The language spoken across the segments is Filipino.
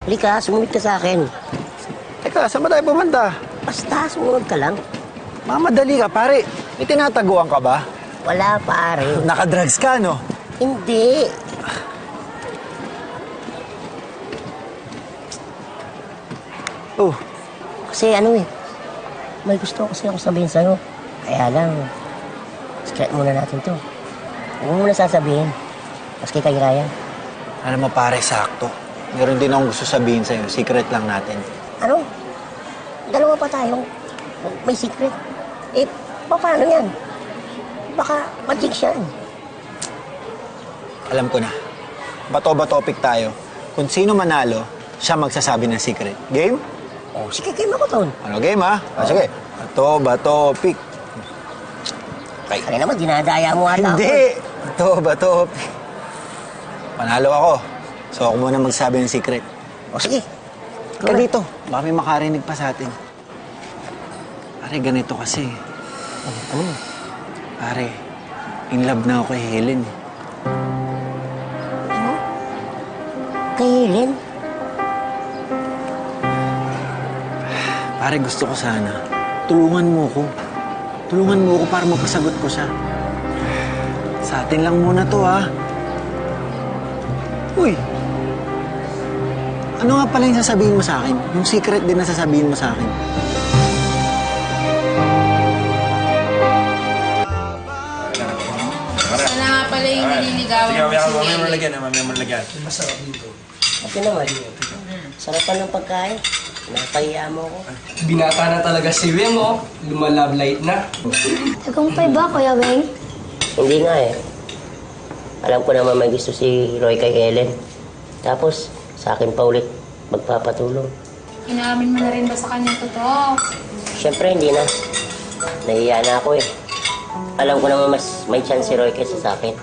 Halika, sumunod ka sa akin. Teka, saan ba tayo pumunta? Basta, sumunod ka lang. Mamadali ka, pare. May tinataguan ka ba? Wala, pare. Nakadrugs ka, no? Hindi. Oh, Kasi ano eh, may gusto kasi ako sabihin sa'yo. Kaya lang, secret muna natin to. Huwag mo muna sasabihin. Maski kay Ryan. alam mo pare, sakto. Meron din akong gusto sabihin sa'yo. Secret lang natin. Ano? Dalawa pa tayong may secret. Eh, paano yan? Baka mag-jinx yan. Alam ko na. Bato ba topic tayo? Kung sino manalo, siya magsasabi ng secret. Game? Oh, sige, game ako, Ton. Ano game, ha? Sige. Bato ba topic? Okay. Kaya naman, dinadaya mo ata ako. Hindi! Bato ba topic? Panalo ako. So ako muna magsabi ng secret. O sige. Ka dito. Baka may makarinig pa sa atin. Pare, ganito kasi. Ano? Pare, in love na ako kay Helen. Ano? Kay Helen? Pare, gusto ko sana. Tulungan mo ko. Tulungan mo ko para mapasagot ko siya. Sa atin lang muna to, ha? Uy! Ano nga pala yung sasabihin mo sa akin? Yung secret din na sasabihin mo sa akin. Sana nga pala yung nililigawan Sige, mo si mamaya mo Helen. lagyan, mamaya mo lagyan. Ate naman. Sarapan ng pagkain. Napahiya mo ko. Binata na talaga si Wim, oh. Lumalove light na. Tagumpay ba, Kuya Weng? Hindi nga eh. Alam ko naman may gusto si Roy kay Helen. Tapos, sa akin pa ulit magpapatulong. Inaamin mo na rin ba sa kanya totoo? Siyempre, hindi na. Nahiya na ako eh. Alam ko naman mas may chance si Roy kaysa sa akin.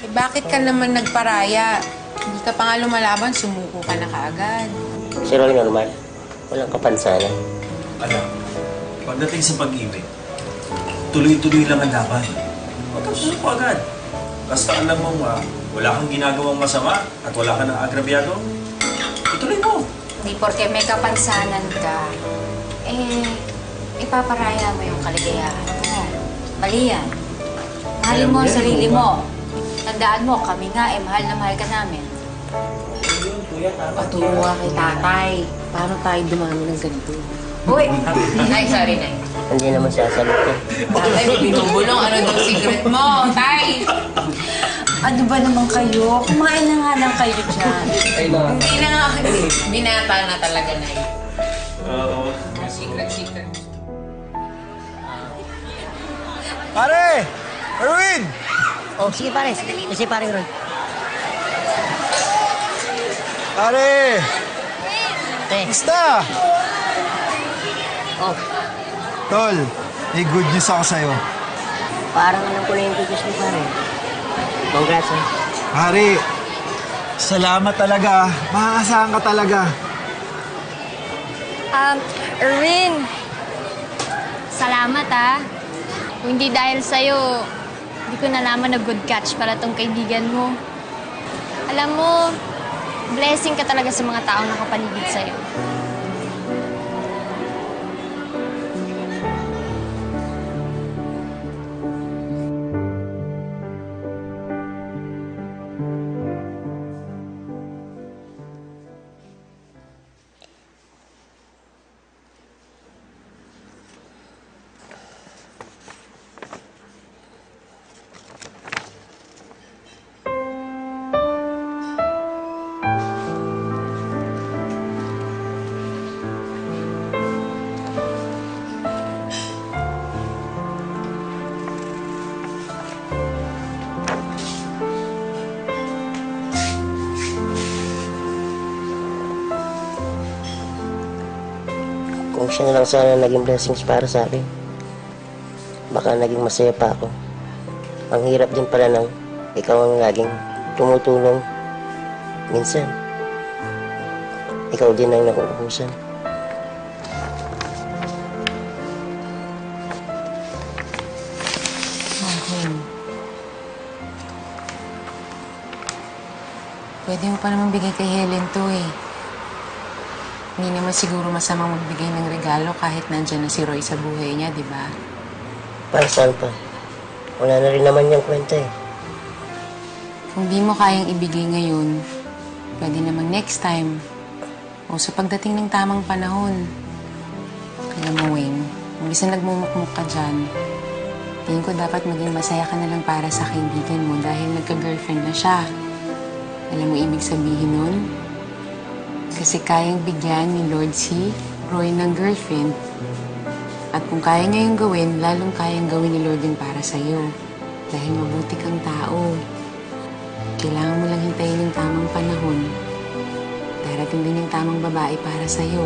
Eh bakit ka naman nagparaya? Hindi ka pa nga lumalaban, sumuko ka na kaagad. Si Roy normal. Walang kapansanan. Alam, pagdating sa pag-ibig, tuloy-tuloy lang ang laban. Huwag kang sumuko agad. Basta alam mo wala kang ginagawang masama at wala ka nang agrabyado, ituloy mo. Hindi porke may kapansanan ka, ipaparaya mo yung kaligayahan mo. Mali yan. Mahalin mo ang sarili mo. Tandaan mo, kami nga, mahal na mahal ka namin. Paturo ka kay tatay. Paano tayo dumami ng ganito? Uy! Nay, sorry, Nay. Hindi naman sasalit eh. Tatay, binubulong. Ano daw secret mo, Tay? Ano ba naman kayo? Kumain na nga lang kayo dyan. Ay na. Hindi na nga. Binata na talaga, Nay. Oo. Secret. Pare! Erwin! Oh, sige pare. Kasi pare Roy. Pare! Te. Basta! Oh, Tol, may good news ako sa'yo. parang alam ko na yung tutos mo pare. Congrats eh. Pare, salamat talaga. Makakasahan ka talaga. Erwin, salamat ah. Kung hindi dahil sa'yo, hindi ko nalaman na good catch pala tong kaibigan mo. Alam mo, blessing ka talaga sa mga taong nakapaligid sa'yo. Kung siya na lang sana naging blessings para sa akin, baka naging masaya pa ako. Ang hirap din pala nang ikaw ang laging tumutulong. Minsan, ikaw din ang nakuubusan. Pwede mo pa naman bigay kay Helen to eh. Hindi naman siguro masamang magbigay ng regalo kahit nandyan na si Roy sa buhay niya, di ba? Para saan pa? Wala na rin naman yung kwenta eh. Kung di mo kayang ibigay ngayon, pwede namang next time. O sa pagdating ng tamang panahon. Alam mo, Wayne, imbis na nagmumukmuk ka dyan, tingin ko dapat maging masaya ka na lang para sa kaibigan mo dahil nagka-girlfriend na siya. Alam mo ibig sabihin nun? Kasi kayang bigyan ni Lord si Roy ng girlfriend. At kung kaya niya yung gawin, lalong kayang gawin ni Lord din para sa'yo. Dahil mabuti kang tao. Kailangan mo lang hintayin yung tamang panahon. Darating din yung tamang babae para sa'yo.